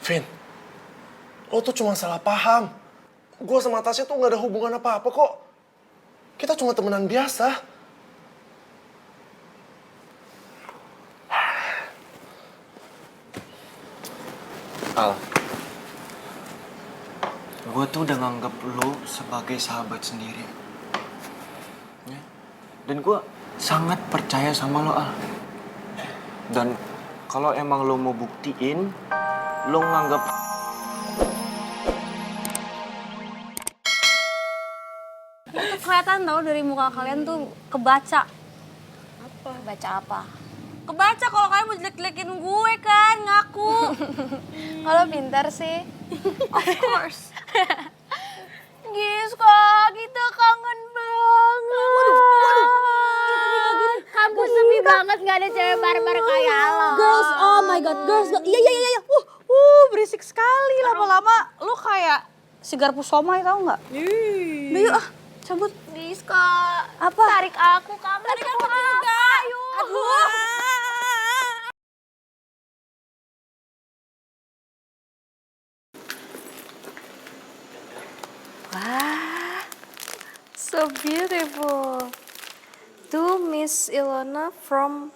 Vin, lo tuh cuma salah paham. Gue sama Tasya tuh gak ada hubungan apa-apa kok. Kita cuma temenan biasa. Al, gue tuh udah nganggep lo sebagai sahabat sendiri. Ya? Dan gue sangat percaya sama lo, Al. Dan kalau emang lo mau buktiin, lo nganggep Itu kelihatan tau dari muka kalian tuh kebaca. Apa? Kebaca apa? Kebaca kalau kalian mau jelek-jelekin gue kan, ngaku. Kalau pintar sih. Of course. Giska, kita kangen banget. Waduh. Kampus sepi banget, gak ada cewek barbar kayak lo. Girls, oh my god, girls. Iya. Berisik sekali. Lama-lama lu kayak si garpu somai tau nggak? Udah yuk cabut. Giska, Apa? tarik aku, kamu Tarik aku juga. Ayo. Aduh. Wah, so beautiful. To Miss Ilona from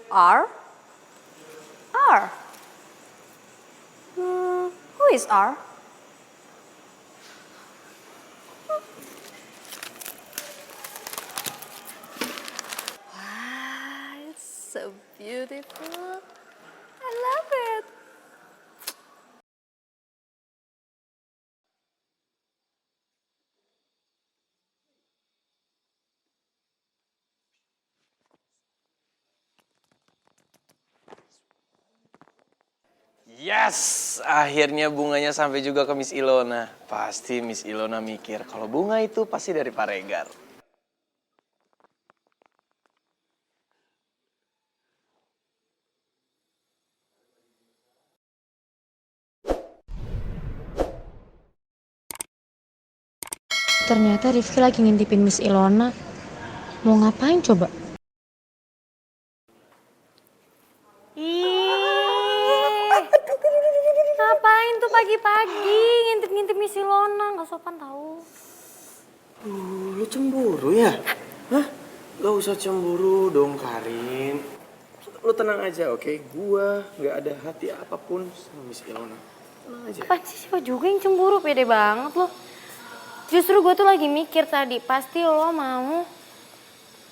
R? R? Who is R? Wow, it's so beautiful. I love it. Yes, akhirnya bunganya sampai juga ke Miss Ilona. Pasti Miss Ilona mikir kalau bunga itu pasti dari Pak Regar. Ternyata Rifki lagi ngintipin Miss Ilona. Mau ngapain coba? Ngapain tuh pagi-pagi ngintip-ngintip Miss Ilona? Gak sopan tau. lu cemburu ya? Hah? Gak usah cemburu dong, Karin. Lu tenang aja, oke? Gua gak ada hati apapun sama Miss Ilona. Tenang aja. Apaan sih siapa juga yang cemburu? Pede banget lo. Justru gue tuh lagi mikir tadi, pasti lo mau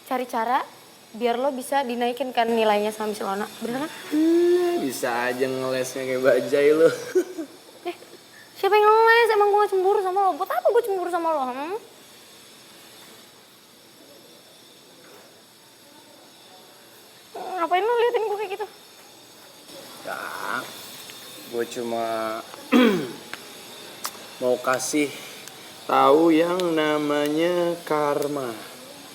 cari cara biar lo bisa dinaikin kan nilainya sama Miss Ilona. Bener kan? Bisa aja ngelesnya kayak bajai lu. Siapa yang ngeles? Emang gue gak cemburu sama lo? Buat apa gue cemburu sama lo? Ngapain lo liatin gue kayak gitu? Ya, gue cuma mau kasih tahu yang namanya karma.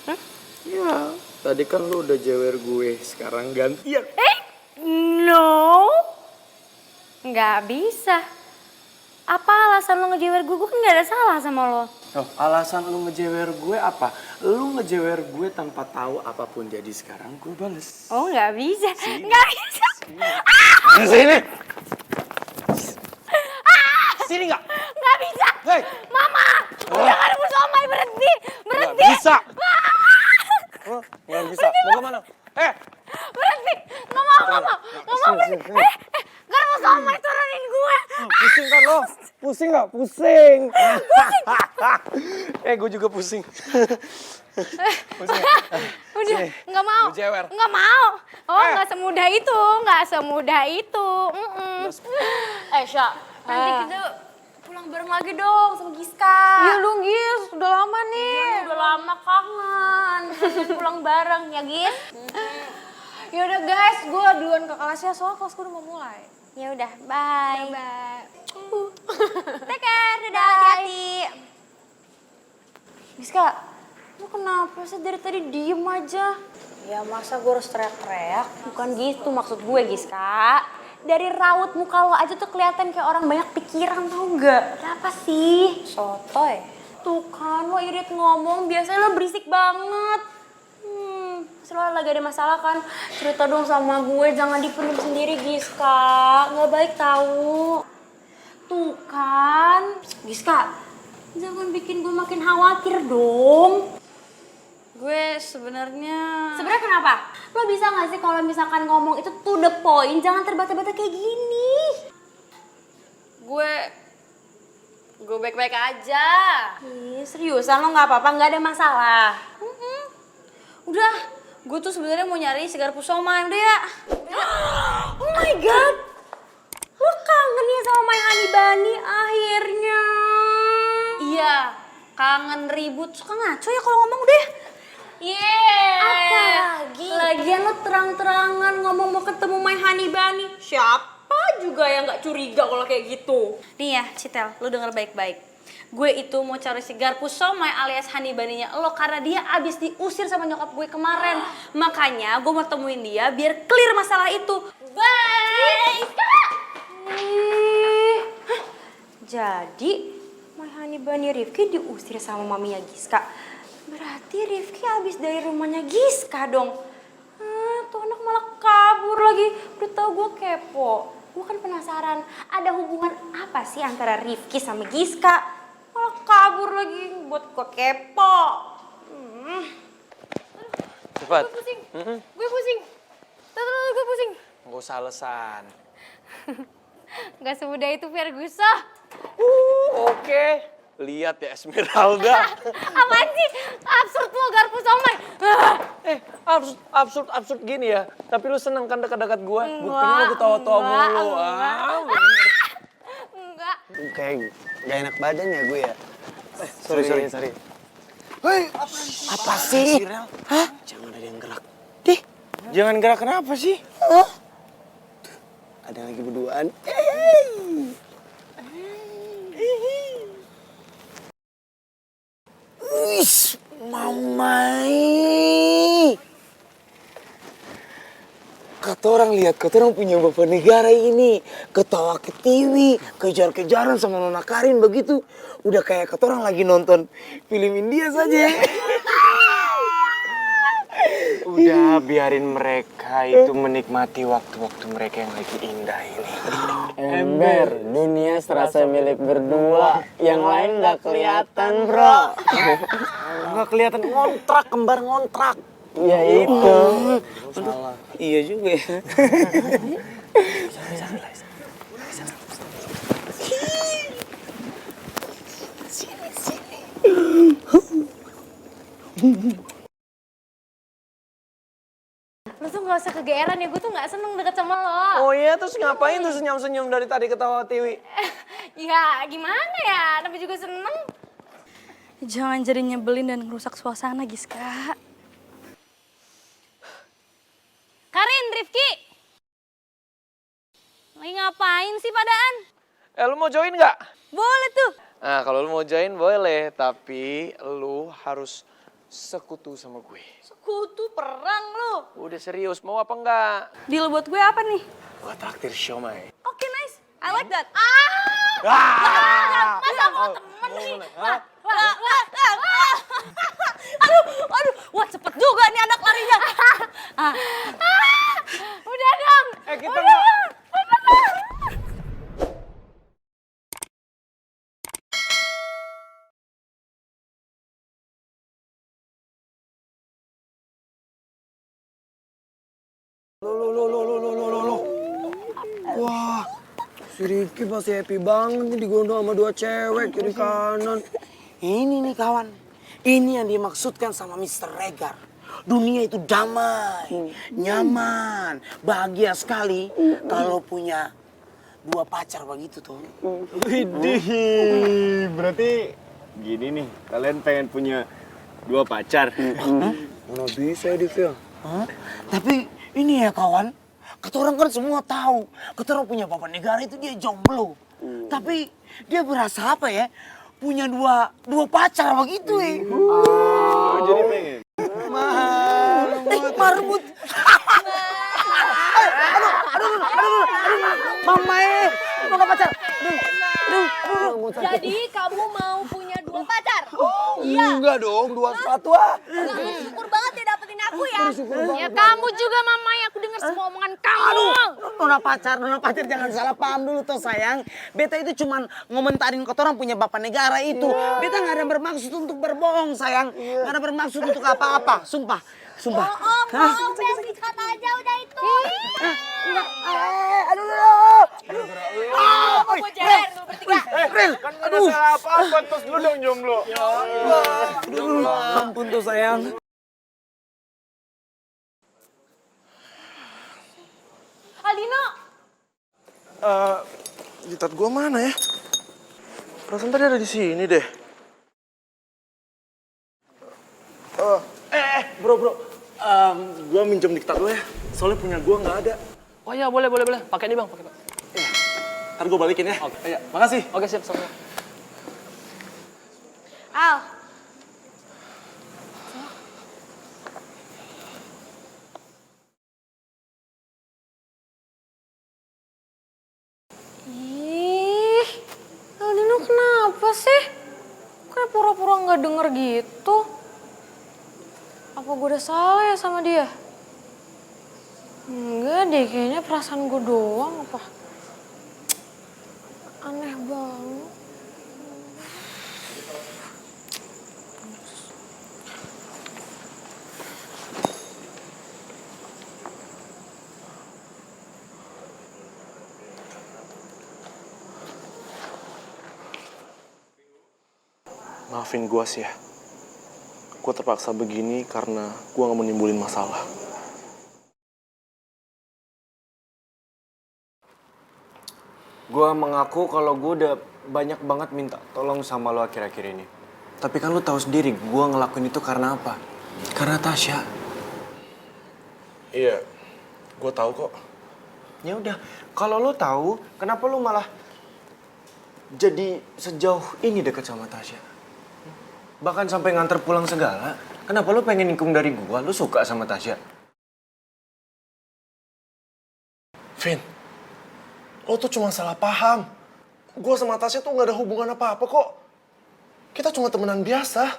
Hah? Ya, tadi kan lu udah jewer gue, sekarang gantian. No. Nggak bisa. Apa alasan lo ngejewer gue? Gue kan gak ada salah sama lo. Oh, alasan lu ngejewer gue apa? Lu ngejewer gue tanpa tahu apapun, jadi sekarang gue bales. Oh nggak bisa. Nggak bisa. Sini. Sini nggak? Nggak bisa. Hei. Mama. Jangan rebus somai. Berhenti. Nggak Berhenti. bisa. Nggak bisa. Mau kemana? Berhenti. Nggak mau. Nggak mau. Nggak mau. Berhenti. Gak rebus somai. Turunin gue. Pusing kan lo? Pusing nggak? Pusing. Gue juga pusing. Pusing. Udah. Nggak mau. Gue jewer. Nggak mau. Oh nggak semudah itu. Nggak semudah itu. Sya, nanti kita pulang bareng lagi dong sama Giska. Iya dong Gis. Udah lama nih. Udah lama kangen. Pengen pulang bareng ya Gis. Yaudah guys. Gue duluan ke kelasnya. Soalnya kelas gue udah mau mulai. Ya udah, bye. Bye. Take care, dadah, hati-hati. Giska, lu kenapa sih dari tadi diem aja? Ya masa gue harus teriak-teriak? Bukan gitu maksud gue, Giska. Dari raut muka lo aja tuh kelihatan kayak orang banyak pikiran, tau gak? Kenapa sih? Sotoy. Tuh kan, lo irit ngomong, biasanya lo berisik banget. Pasti lo lagi ada masalah kan? Cerita dong sama gue, jangan dipendam sendiri, Giska. Nggak baik tahu. kan. Giska, jangan bikin gue makin khawatir dong. Gue sebenarnya Kenapa? Lo bisa gak sih kalau misalkan ngomong itu to the point, jangan terbata-bata kayak gini. gue baik-baik aja. Ih, seriusan lo gak apa-apa, gak ada masalah. Udah, gue tuh sebenarnya mau nyari si garpu somai udah ya. Oh my god, lo kangen ya sama My Honey Bunny akhirnya. Iya, kangen ribut, suka ngaco ya kalau ngomong udah. Apa lagi? Lagian lo terang-terangan ngomong mau ketemu My Honey Bunny. Siapa juga yang gak curiga kalau kayak gitu? Nih ya, Citel, lu denger baik-baik. Gue itu mau cari si garpu somai alias honey bunny-nya lo karena dia abis diusir sama nyokap gue kemarin. Makanya gue mau temuin dia biar clear masalah itu. Baik. Jadi My Honey Bunny Rifki diusir sama maminya Giska. Berarti Rifki abis dari rumahnya Giska dong. Tuh anak malah kabur lagi. Udah tau gue kepo. Gue kan penasaran ada hubungan apa sih antara Rifki sama Giska. Malah kabur lagi buat gue kepo. Cepat. Gue pusing. Terus gue pusing. Gak usah alasan. Gak semudah itu Ferguson. Oke. Lihat ya Esmeralda. Apaan sih? Absurd lo garpu somai. Absurd gini ya. Tapi lu seneng kan dekat-dekat gue. Buktinya lu ketawa-tawa mulu. Enggak. Kayak gak enak badan ya gue ya. Sorry. Hei, apa sih? Hah? Jangan ada yang gerak. Dih, Jangan gerak kenapa sih? ada yang lagi berduaan. Wis, mamai. Kata orang lihat, kata orang punya bapak negara ini ketawa ke TV, kejar-kejaran sama Nona Karin begitu. Udah kayak kata orang lagi nonton film India saja. Udah biarin mereka itu menikmati waktu-waktu mereka yang lagi indah ini. Ember, dunia serasa milik berdua, yang lain nggak kelihatan bro. Nggak kelihatan ngontrak, kembar ngontrak. Ya itu. Salah. Iya juga ya. Lo tuh gak usah kegeeran ya, gue tuh gak seneng deket sama lo. Oh iya, terus ngapain tuh senyum-senyum dari tadi ketawa TV? Ya gimana ya, tapi juga seneng. Jangan jadi nyebelin dan ngerusak suasana, Giska. Karin, Rifki. Lagi ngapain sih padaan? Lu mau join nggak? Boleh tuh. Nah, kalau lu mau join boleh, tapi lu harus sekutu sama gue. Sekutu perang lo. Udah serius, mau apa enggak? Deal buat gue apa nih? Gua traktir siomay. Oke, nice. I like that. Masa mau temen sih? Aduh, wah cepet juga nih anak larinya. Udah dong. Kita nggak. Wah, si Rifki pasti happy banget nih digondong sama dua cewek kiri kanan. Ini nih kawan, ini yang dimaksudkan sama Mr. Regar. Dunia itu damai, nyaman, bahagia sekali kalau punya dua pacar begitu tuh. Widih, berarti gini nih, kalian pengen punya dua pacar? Mana bisa ya, Div ya? Tapi ini ya kawan, kata orang kan semua tahu, kata orang punya bapak negara itu dia jomblo. Tapi dia berasa apa ya, punya dua pacar begitu ya. Jadi pengen? Marbut. Aduh, mama mau gak pacar? Aduh. Jadi kamu mau punya dua pacar? Enggak dong, dua sepatu ah. Syukur banget ya dapetin aku. aku ya. Ya kamu juga mamai, aku dengar semua omongan kamu. Nona pacar jangan salah paham dulu toh sayang. Beta itu cuman ngomentarin kotoran punya bapak negara itu. Beta nggak ada bermaksud untuk berbohong sayang. Nggak ada bermaksud untuk apa-apa, sumpah. Sumpah. Bohong, Bel. Kata aja udah itu. Enggak. Aduh. Mau jalan lu bertiga. Ril, Kan gak ada salah apa-apa, terus lu dong jomblo. ampun tuh sayang. Aldino. Jitat gua mana ya? Perasaan tadi ada di sini deh. Bro. Gua minjem diktat lu ya. Soalnya punya gua nggak ada. Oh iya, boleh. Pakai nih bang, pakai bang. Ntar gua balikin ya. Oke. Iya, makasih. Oke, siap. Al. Ih, Aldino kenapa sih? Kayak pura-pura nggak denger gitu. Apa gue udah salah ya sama dia? Enggak deh, kayaknya perasaan gue doang apa. Aneh banget. Maafin gua sih ya. Gua terpaksa begini karena gua nggak mau nimbulin masalah. Gue mengaku kalau gue udah banyak banget minta tolong sama lo akhir-akhir ini. Tapi kan lo tahu sendiri gue ngelakuin itu karena apa? Karena Tasya. Iya, gua tahu kok. Ya udah, kalau lo tahu, kenapa lo malah jadi sejauh ini deket sama Tasya? Bahkan sampai nganter pulang segala. Kenapa lo pengen nikung dari gua? Lo suka sama Tasya? Vin, lo tuh cuma salah paham. Gua sama Tasya tuh nggak ada hubungan apa-apa kok. Kita cuma temenan biasa.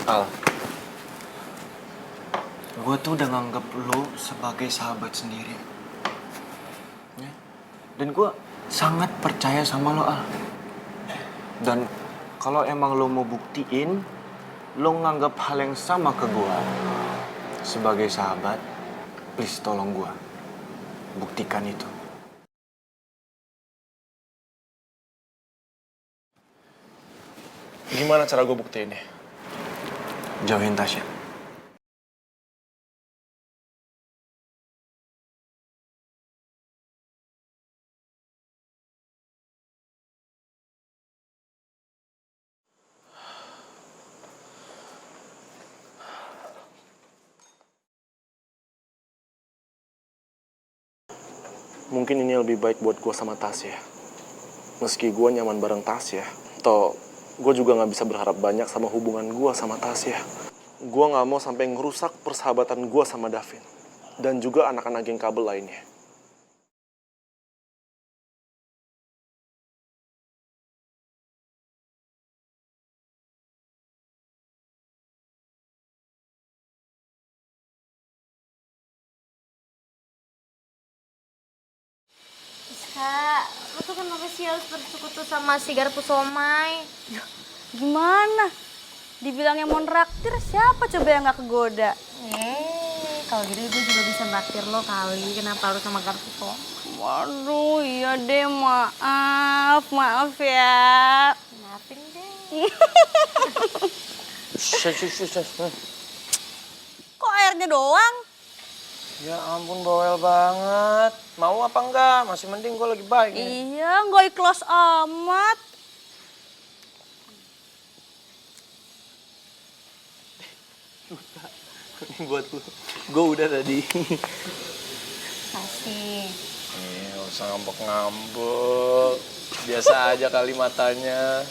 Al, gue tuh udah nganggep lo sebagai sahabat sendiri. Ya? Dan gue sangat percaya sama lo, Al. Dan kalau emang lo mau buktiin, lo nganggep hal yang sama ke gue sebagai sahabat, please tolong gue. Buktikan itu. Gimana cara gue buktiinnya? Jauhin Tasya. Mungkin ini lebih baik buat gue sama Tasya. Meski gue nyaman bareng Tasya, toh gue juga gak bisa berharap banyak sama hubungan gue sama Tasya. Gue gak mau sampai ngerusak persahabatan gue sama Davin. Dan juga anak-anak geng kabel lainnya. Kak, lu tuh kenapa sih harus bersekutu sama si garpu somai? Gimana? Dibilangnya mau nraktir, siapa coba yang gak kegoda? Kalau gitu gue juga bisa naktir lo kali. Kenapa harus sama garpu somai? Waduh, iya deh, maaf ya. Maafin deh. Kok airnya doang? Ya ampun, bawel banget. Mau apa enggak? Masih mending gue lagi baik nih. Iya, nggak ikhlas amat. Ini buat lu. Gue udah tadi. Kasih. Gak usah ngambek-ngambek. Biasa aja kali matanya.